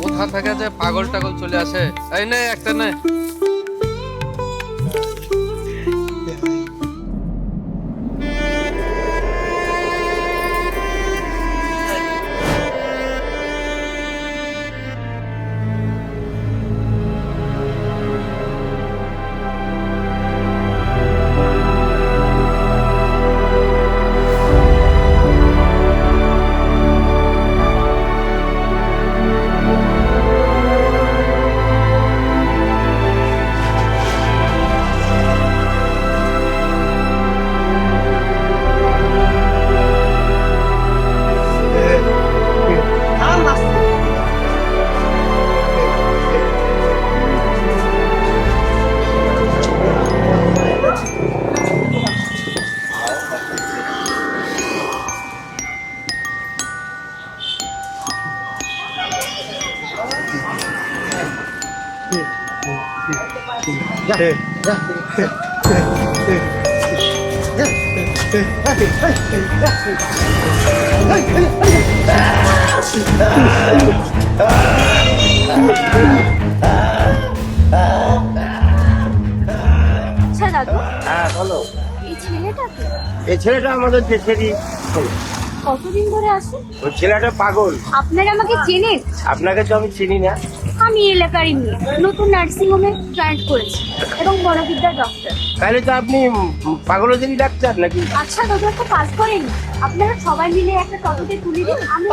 কোথা থেকে যে পাগল টাগল চলে আসে। এই নে একটা নে। আচ্ছা দাদু, হ্যাঁ বলো। এই ছেলেটাকে এই ছেলেটা আমাদের দেশেরই। কতদিন ধরে আসে? ওই ছেলেটা পাগল। আপনারা আমাকে চেনেন? আপনাকে তো আমি চিনি না। আমি এলাকারই মেয়ে, নতুন নার্সিং হোমে জয়েন করেছি এবং বড়বিদ্যার ডক্টর। তাহলে তো আপনি পাগলদেরই ডাক্তার নাকি? আচ্ছা দাদু, একটা কাজ করেন, আপনারা সবাই মিলে একটা টটোতে তুলে দিন, আমি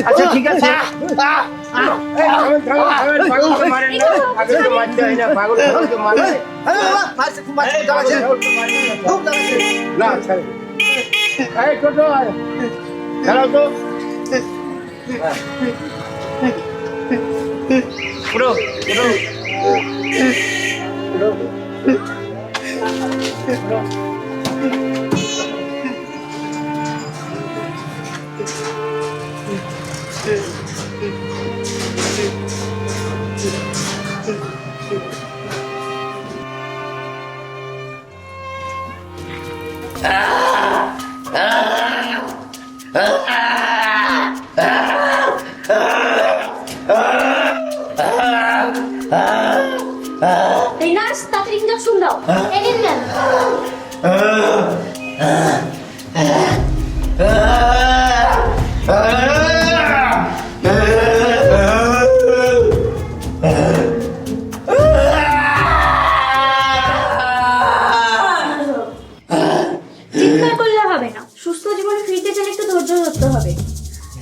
আচ্ছা ঠিক আছে। পাগলকে মারেন না, পাগলকে মারতে হয় না, পাগলকে মারে না। এই টোটো চালাও তো। পুরো পুরো এই নার্স, তাড়াতাড়ি ইঞ্জেকশন দাও। এই নিন ম্যাম। চিৎকার করলে হবে না, সুস্থ জীবনে ফিরতে চাইলে একটু ধৈর্য ধরতে হবে।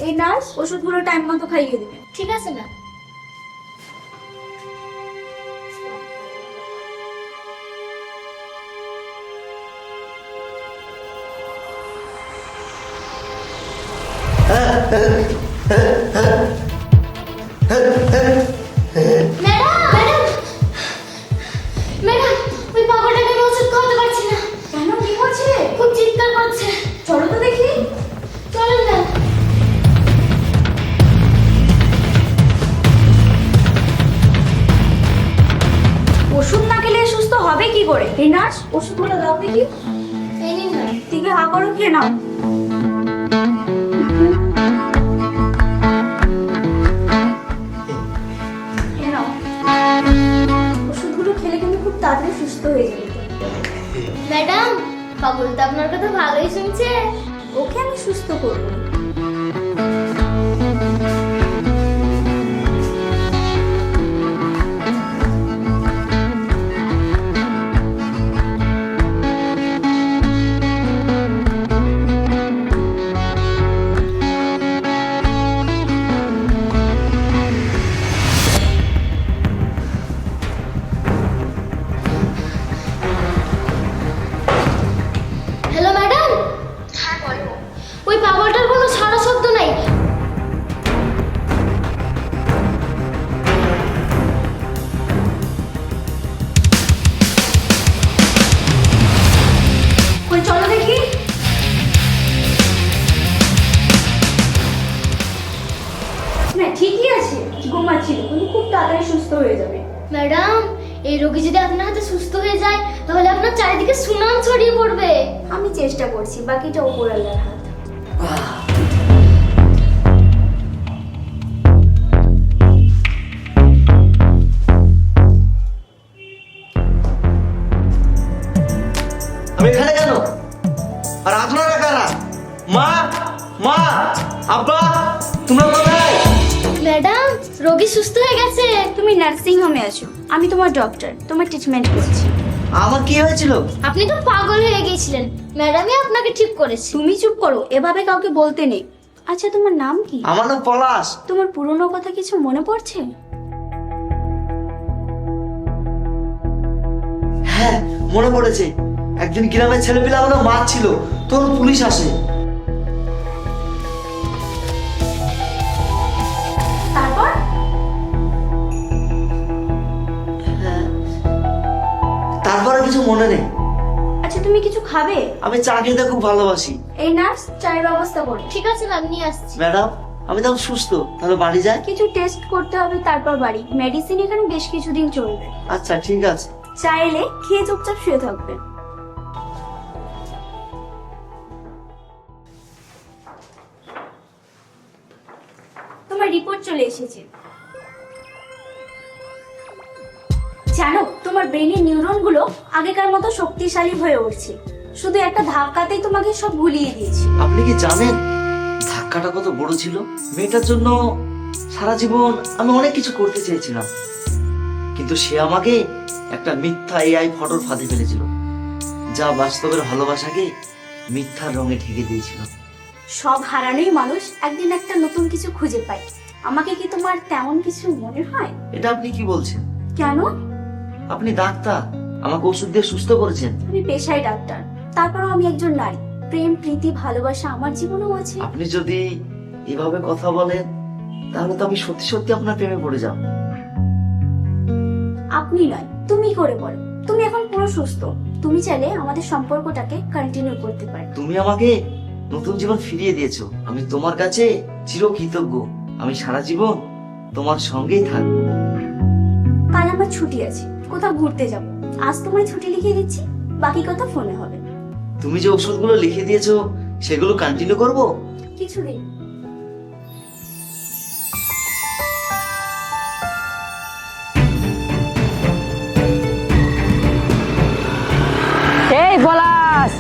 এই নার্স ওষুধগুলো টাইম মতো খাইয়ে দিবে। ঠিক আছে না? ম্যাডাম, ওই পাগলটাকে আমি ওষুধ খাওয়াতে পারছি না। কেন, কি হচ্ছে? খুব চিৎকার করছে। চলো তো দেখি। চলেন না। ওষুধ না খেলে সুস্থ হবে কি করে? এই নার্স, ওষুধগুলো দাও দেখি। এই নিন না। দিকে হা করো, খেয়ে নাও। ওষুধগুলো খেলে কিন্তু খুব তাড়াতাড়ি সুস্থ হয়ে যাবে। ম্যাডাম, পাগল তো আপনার কথা ভালোই শুনছে। ওকে আমি সুস্থ করবো। Hello madam. হ্যাঁ বলো। ওই পাগলটার কোনো সারা শব্দ নাই। কই চলো দেখি। না ঠিকই আছে, ঘুমাচ্ছিল, কিন্তু খুব তাড়াতাড়ি সুস্থ হয়ে যাবে। ম্যাডাম, এই রোগী যদি আপনার হাতে সুস্থ হয়ে যায় তাহলে আপনার চারিদিকে সুনাম ছড়িয়ে পড়বে। আমি চেষ্টা করছি, বাকিটা উপরওয়ালার হাত। আব্বা তোমরা কোথায়? ম্যাডাম, রোগী সুস্থ হয়ে গেছে। তুমি নার্সিং হোমে আছো, আমি তোমার ডক্টর, তোমার ট্রিটমেন্ট করছি। আমার কি হয়েছিল? আপনি তো পাগল হয়ে গিয়েছিলেন, ম্যাডামই আপনাকে ঠিক করেছে। তুমি চুপ করো, এভাবে কাউকে বলতে নেই। আচ্ছা, তোমার নাম কি? আমার নাম পলাশ। তোমার পুরনো কথা কিছু মনে পড়ছে? হ্যাঁ মনে পড়েছে, একদিন গ্রামের ছেলেপিলে আমাদের মারছিল, তখন পুলিশ আসে। তারপর? তারপরে কিছু মনে নেই। আচ্ছা, তুমি কিছু খাবে? আমি চা খেতে খুব ভালোবাসি। এই নার্স, চায়ের ব্যবস্থা করো। ঠিক আছে ম্যাম, নিয়ে আসছি। ম্যাডাম আমি তখন সুস্থ, তাহলে বাড়ি যাই? কিছু টেস্ট করতে হবে, তারপর বাড়ি। মেডিসিন এখানে বেশ কিছুদিন চলবে। আচ্ছা ঠিক আছে। চা এলে খেয়ে চুপচাপ শুয়ে থাকবে। তোমার রিপোর্ট চলে এসেছে। জানো, তোমার ব্রেনের নিউরনগুলো আগেকার মতো শক্তিশালী হয়ে উঠছে। শুধু একটা ধাক্কাতেই তোমাকে সব ভুলিয়ে দিয়েছে। আপনি কি জানেন ধাক্কাটা কত বড় ছিল? মেয়েটার জন্য সারা জীবন আমি অনেক কিছু করতে চেয়েছিলাম, কিন্তু সে আমাকে একটা মিথ্যা এআই ফটোর ফাঁদে ফেলেছিল, যা বাস্তবের ভালোবাসাকে মিথ্যার রঙে ঢেকে দিয়েছিল। সব হারানোই মানুষ একদিন একটা নতুন কিছু খুঁজে পায়। আমাকে কি তোমার তেমন কিছু মনে হয়? এটা আপনি কি বলছেন? কেন? আপনি ডাক্তার, আমাকে ওষুধ দিয়ে সুস্থ করেছেন। আমি পেশায় ডাক্তার, তারপরও আমি একজন নারী। প্রেম, প্রীতি, ভালোবাসা আমার জীবনেও আছে। আপনি যদি এভাবে কথা বলেন তাহলে তো আমি সত্যি সত্যি আপনার প্রেমে পড়ে যাব। আপনি নয়, তুমি করে বলো। তুমি এখন পুরো সুস্থ, তুমি চাইলে আমাদের সম্পর্কটাকে কন্টিনিউ করতে পারো। তুমি আমাকে নতুন জীবন ফিরিয়ে দিয়েছো, আমি তোমার কাছে চিরকৃতজ্ঞ। আমি সারা জীবন তোমার সঙ্গেই থাকবো। কাল আমার ছুটি আছে, কোথাও ঘুরতে যাব। আজ তোমায় ছুটি লিখে দিচ্ছি, বাকি কথা ফোনে হবে। তুমি যে ওষুধগুলো লিখে দিয়েছো সেগুলো কন্টিনিউ করব। কিছুদিন। এই পলাশ,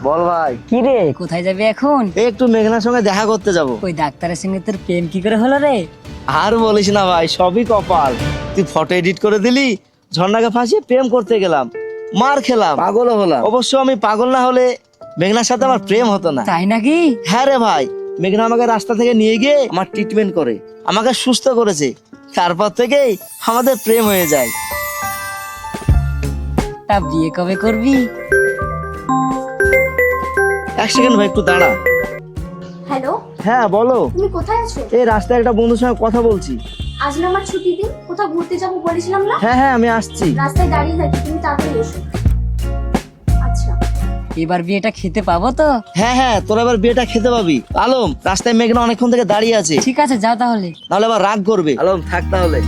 বল ভাই। কি রে, কোথায় যাবি এখন? এই একটু মেঘনার সঙ্গে দেখা করতে যাব। ওই ডাক্তারের সঙ্গে তোর প্রেম কি করে হলো রে? আর বলিস না ভাই, সবই কপাল। তুই ফটো এডিট করে দিলি, ঝর্ণাকে ফাঁসিয়ে প্রেম করতে গেলাম, মার খেলাম, পাগলও হলাম। অবশ্য আমি পাগল না হলে মেঘনার সাথে আমার প্রেম হতো না। তাই নাকি? হ্যাঁ রে ভাই, মেঘনা আমাকে রাস্তা থেকে নিয়ে গিয়ে আমার ট্রিটমেন্ট করে আমাকে সুস্থ করেছে। তারপর থেকেই আমাদের প্রেম হয়ে যায়। তা বিয়ে কবে করবি? এক সেকেন্ড ভাই, একটু দাঁড়া। হ্যালো, হ্যাঁ বলো। তুমি কোথায় আছো? এই রাস্তায় একটা বন্ধুর সঙ্গে কথা বলছি। আজ না আমার ছুটি দিন, কোথাও ঘুরতে যাবো বলেছিলাম না? হ্যাঁ হ্যাঁ আমি আসছি। রাস্তায় দাঁড়িয়ে থাকি, তুমি তাড়াতাড়ি এসো। আচ্ছা। এবার বিয়েটা খেতে পাবো তো? হ্যাঁ হ্যাঁ, তোরা এবার বিয়েটা খেতে পাবি। আলম, রাস্তায় মেঘনা অনেকক্ষণ থেকে দাঁড়িয়ে আছে। ঠিক আছে, যাও তাহলে। নাহলে আবার রাগ করবে। আলম থাক তাহলে।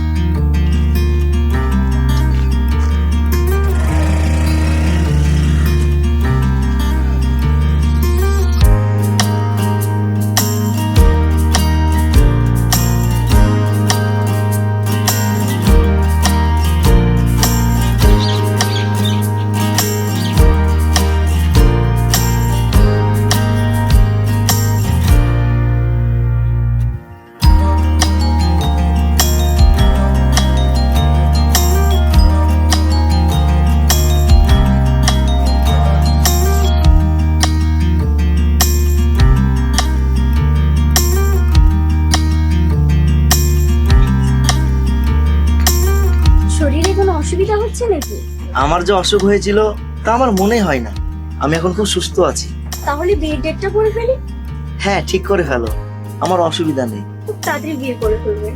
শরীরে কোনো অসুবিধা হচ্ছে নাকি? আমার যে অসুখ হয়েছিল তা আমার মনে হয় না। আমি এখন খুব সুস্থ আছি। তাহলে বিয়ের ডেটটা করে ফেলি। হ্যাঁ ঠিক করে ফেলো, আমার অসুবিধা নেই। খুব তাড়াতাড়ি বিয়ে করে ফেলবে।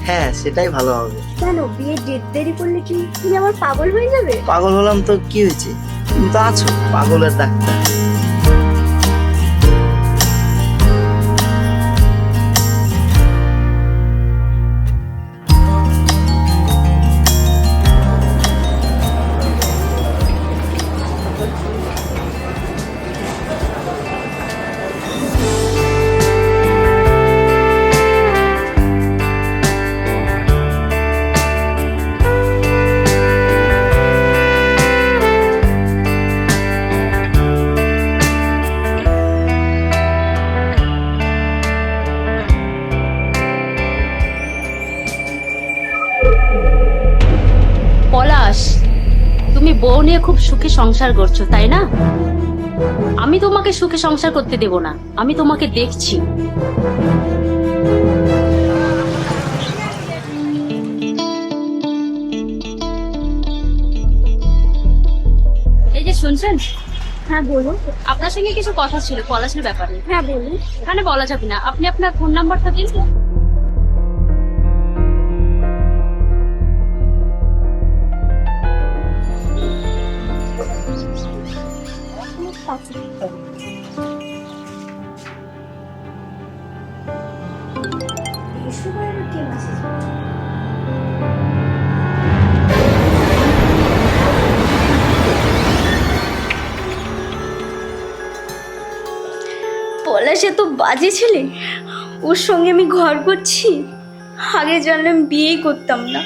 হ্যাঁ সেটাই ভালো হবে। কেন, বিয়ের ডেট দেরি করলে কি তুমি আমার পাগল হয়ে যাবে? পাগল হলাম তো কি হয়েছে, তুমি তো আছো পাগলের ডাক্তার। বউ নিয়ে খুব সুখে সংসার করছো, তাই না? আমি তোমাকে সুখে সংসার করতে দেব না, আমি তোমাকে দেখছি। এই যে শুনছেন? হ্যাঁ বলুন। আপনার সঙ্গে কিছু কথা ছিল পলাশের ব্যাপারে। হ্যাঁ বলুন। এখানে বলা যাবে না, আপনি আপনার ফোন নাম্বারটা দিন। পলাশে তো বাজে ছেলে, ওর সঙ্গে আমি ঘর করছি। আগে জানলে আমি বিয়েই করতাম না।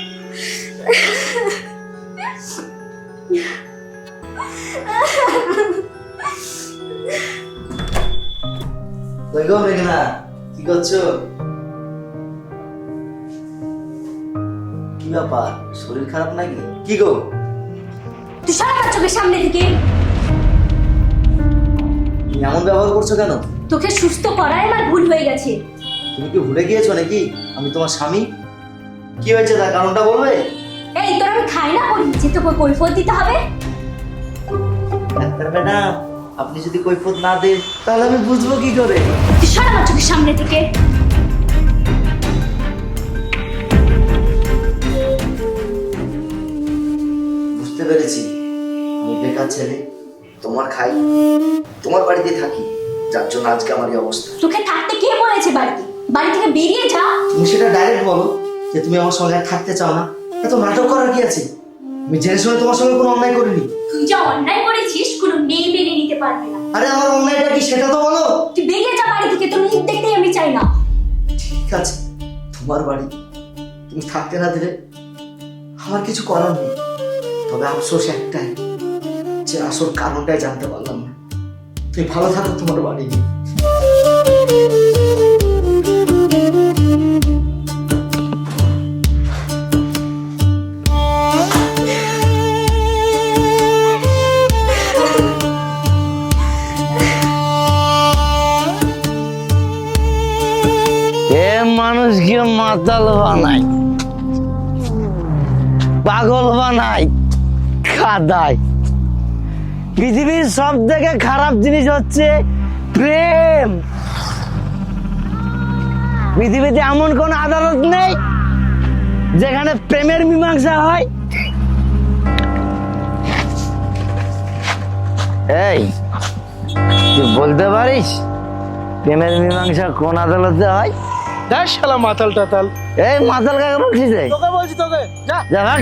কই গো মেঘনা, কি করছো? কি ব্যাপার, শরীর খারাপ নাকি? কি গো? তুই সর আমার চোখের সামনে থেকে। তুমি এমন ব্যবহার করছো কেন? তোকে সুস্থ করাই আমার ভুল হয়ে গেছে। তুমি কি ভুলে গিয়েছো নাকি আমি তোমার স্বামী? কি হয়েছে তার কারণটা বলবে? এই তোর আমি খাই না করি যে তোকে কৈফিয়ত দিতে হবে? ডাক্তার ম্যাডাম, আপনি যদি কৈফিয়ত না দেন তাহলে আমি বুঝবো কি করে? তুই সর আমার চোখের সামনে থেকে। বুঝতে পেরেছি, আমি বেকার ছেলে, তোমার খাই, তোমার বাড়িতে থাকি, যার জন্য আজকে আমার এই অবস্থা। তোকে থাকতে কে বলেছে বাড়িতে? বাড়ি থেকে বেরিয়ে যা। তুমি সেটা ডাইরেক্ট বলো যে তুমি আমার সঙ্গে আর থাকতে চাও না। এত নাটক করার কি আছে? আমি জেনে শুনে তোমার সঙ্গে কোনো অন্যায় করিনি। তুই যা অন্যায় করেছিস কোনো মেয়ে মেনে নিতে পারবে না। আরে আমার অন্যায়টা কি সেটা তো বলো। তুই বেরিয়ে যা বাড়ি থেকে, তোর মুখ দেখতেই আমি চাই না। ঠিক আছে, তোমার বাড়ি, তুমি থাকতে না দিলে আমার কিছু করার নেই। তবে আফসোস একটাই, যে আসল কারণটাই জানতে পারলাম না। তুমি ভালো থাকো তোমার বাড়ি নিয়ে। মানুষকে মাতাল বানায়, পাগল বানায়, খাদায়। পৃথিবীর সব থেকে খারাপ জিনিস হচ্ছে প্রেম। পৃথিবীতে এমন কোন আদালত নেই যেখানে প্রেমের মীমাংসা হয়। এই তুই বলতে পারিস প্রেমের মীমাংসা কোন আদালতে হয়? শালা মাতাল টাতাল। এই মাতাল কাকে বলছিস? তোকে বলছি, তোকে যা। যা ভাগ।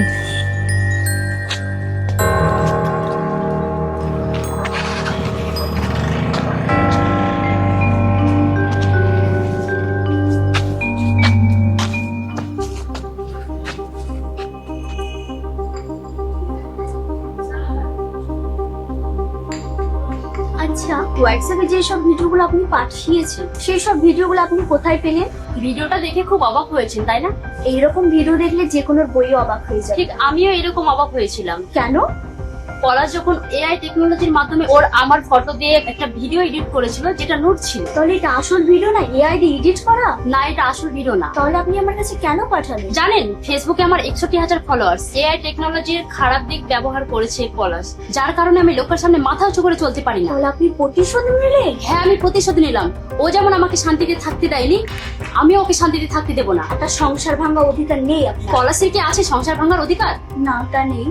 আচ্ছা, হোয়াটসঅ্যাপে যে সব ভিডিওগুলো আপনি পাঠিয়েছেন সেই সব ভিডিওগুলো আপনি কোথায় পেলেন? ভিডিওটা দেখে খুব অবাক হয়েছেন, তাই না? এইরকম ভিডিও দেখলে যে কোনো বই অবাক হয়ে যায়। ঠিক আমিও এরকম অবাক হয়েছিলাম। কেন? পলাশ যখন এআই টেকনোলজির মাধ্যমে ওর আমার ফটো দিয়ে একটা ভিডিও এডিট করেছিল যেটা নোট ছিল। তাহলে এটা আসল ভিডিও না এআই দিয়ে এডিট করা? না, এটা আসল ভিডিও না। তাহলে আপনি আমার কাছে কেন পাঠালেন? জানেন, ফেসবুকে আমার 61,000 ফলোয়ার্স। এআই টেকনোলজির খারাপ দিক ব্যবহার করেছে পলাশ, যার কারণে আমি লোকের সামনে মাথা উঁচু করে চলতে পারি না। তাহলে আপনি প্রতিশোধ নিলেন? হ্যাঁ, আমি প্রতিশোধ নিলাম। ও যেমন আমাকে শান্তিতে থাকতে দেয়নি, আমিও ওকে শান্তিতে থাকতে দেবো না। একটা সংসার ভাঙা অধিকার নেই আপনার। পলাশের কি আছে সংসার ভাঙার অধিকার? না, তা নেই।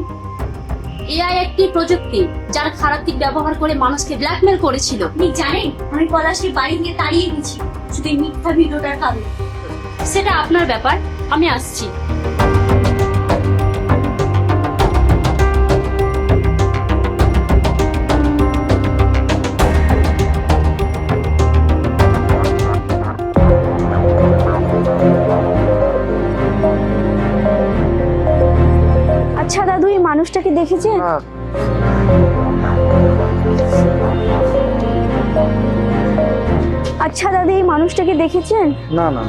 এআই একটি প্রযুক্তি যার খারাপ দিক ব্যবহার করে মানুষকে ব্ল্যাকমেল করেছিল। আপনি জানেন আমি পলাশকে বাড়ি থেকে তাড়িয়ে দিয়েছি শুধু এই মিথ্যা ভিডিওটার কারণে। সেটা আপনার ব্যাপার, আমি আসছি। আচ্ছা দাদু, এই মানুষটাকে দেখেছেন? আচ্ছা দাদু, এই মানুষটাকে দেখেছেন? না না।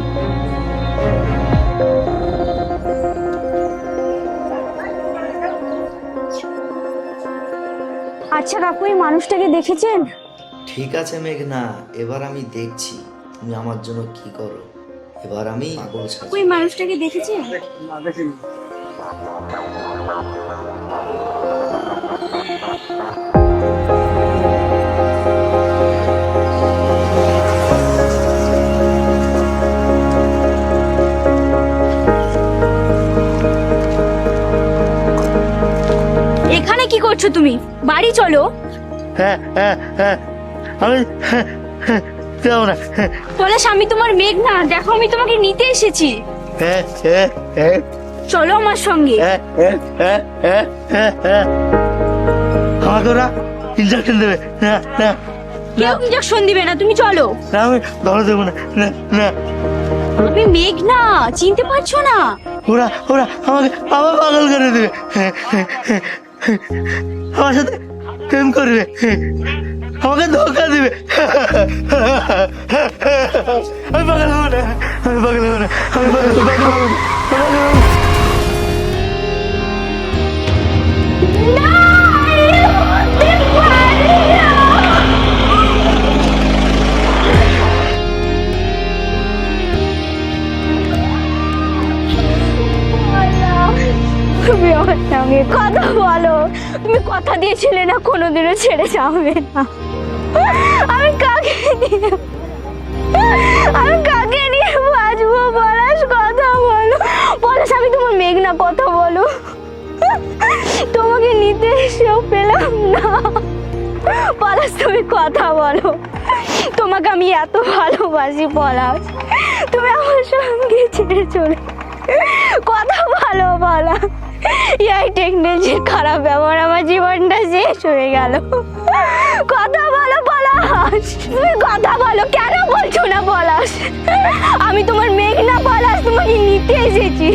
আচ্ছা কাকু, এই মানুষটাকে দেখেছেন? ঠিক আছে মেঘনা, এবার আমি দেখছি তুমি আমার জন্য কি করো। এবার আমি পাগল সাজবো। ওই মানুষটাকে দেখেছেন? এখানে কি করছো তুমি? বাড়ি চলো। হ্যাঁ হ্যাঁ হ্যাঁ আমি যাবো না। পলাশ, আমি তোমার মেঘনা, দেখো আমি তোমাকে নিতে এসেছি। হ্যাঁ হ্যাঁ হ্যাঁ চলো আমার সঙ্গে। হ্যাঁ হ্যাঁ হ্যাঁ হ্যাঁ হ্যাঁ হ্যাঁ আমাকে ওরা ইঞ্জেকশন দেবে না না কেউ ইঞ্জেকশন দিবে না, তুমি চলো। না, আমি ধরে দেবো না না না আমি মেঘনা, চিনতে পারছো না? ওরা ওরা আমাকে আবার পাগল করে দেবে, আমার সাথে প্রেম করবে, আমাকে ধোকা দিবে। আমি পাগল হবো না, আমি পাগল হবো না, আমি পাগল হবো না, আমি পাগল হবো না। তুমি আমার সঙ্গে কথা বলো। তুমি কথা দিয়েছিলে না কোনোদিনও ছেড়ে যাবে না। আমি কাকে নিয়ে বাঁচবো? পলাশ, কথা বলো। পলাশ, আমি তোমার মেঘনা, কথা বলো। তোমাকে নিতে এসেও পেলাম না। পলাশ, তুমি কথা বলো। তোমাকে আমি এত ভালোবাসি পলাশ, তুমি আমার সঙ্গে ছেড়ে চলে কথা বলো পলাশ। এই টেকনোলজির খারাপ ব্যবহার আমার জীবনটা শেষ হয়ে গেল। কথা বলো পলাশ, তুমি কথা বলো। কেন বলছো না পলাশ? আমি তোমার মেঘনা পলাশ, তোমাকে নিতে এসেছি।